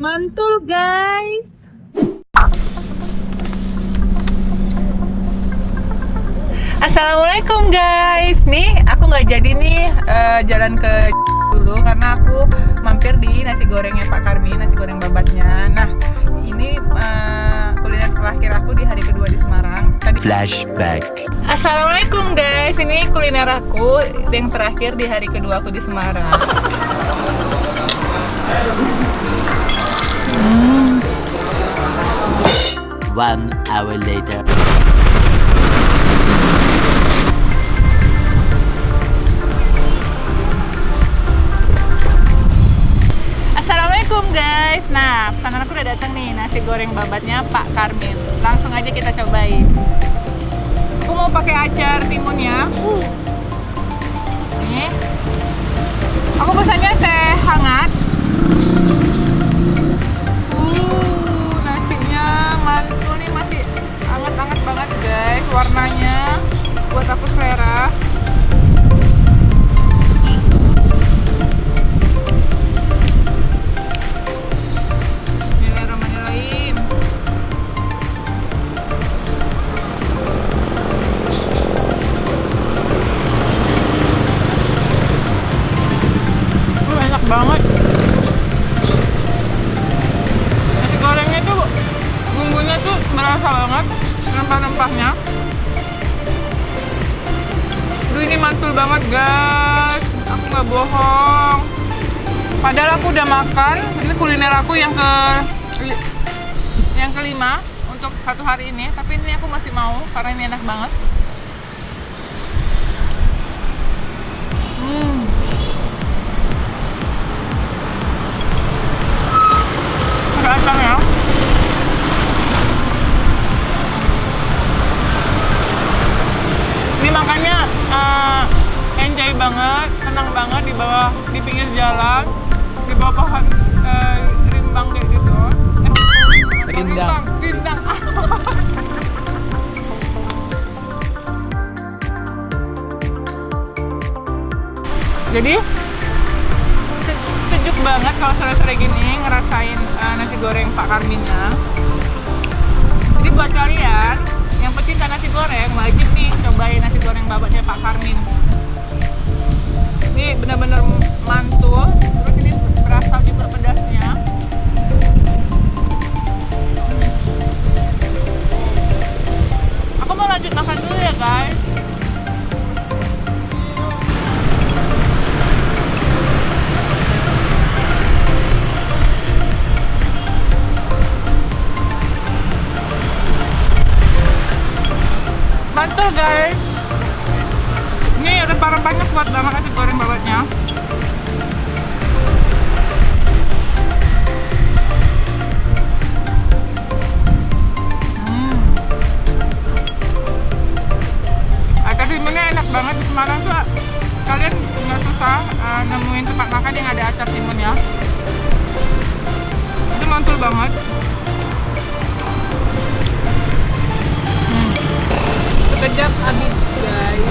Mantul guys. Assalamualaikum guys. Nih aku nggak jadi nih jalan ke dulu karena aku mampir di nasi gorengnya Pak Karmin, nasi goreng babatnya. Nah ini kuliner terakhir aku di hari kedua di Semarang. Flashback. Assalamualaikum guys. Ini kuliner aku yang terakhir di hari kedua aku di Semarang. 1 hour later. Assalamualaikum guys. Nah, pesanan aku udah datang nih, nasi goreng babatnya Pak Karmin. Langsung aja kita cobain. Aku mau pakai acar timunnya. Nih. Aku pesannya teh hangat. Nasinya mantul nih, masih hangat-hangat banget guys. Warnanya buat aku selera. Bismillahirrahmanirrahim. Enak banget. Nasi gorengnya tuh bumbunya tuh merasa banget, rempah-rempahnya. Duh, ini mantul banget guys. Aku nggak bohong. Padahal aku udah makan. Ini kuliner aku yang kelima untuk satu hari ini. Tapi ini aku masih mau karena ini enak banget. Ada acarnya. Ini makannya enjoy banget, tenang banget di pinggir jalan, di bawah pohon rimbang kayak gitu. Rindang. Jadi sejuk banget kalau sore-sore gini ngerasain nasi goreng Pak Karminnya. Jadi buat kalian yang pecinta nasi goreng wajib nih cobain nasi goreng babatnya Pak Karmin. Ini benar-benar mantul, terus ini berasa juga pedasnya. Aku mau lanjut makan dulu ya guys. Mantul guys. Ini rempah-rempahnya kuat banget nasi goreng babatnya. Acar timunnya enak banget. Di Semarang tuh kalian nggak susah nemuin tempat makan yang ada acar timunnya. Itu mantul banget. Sekejap habis guys.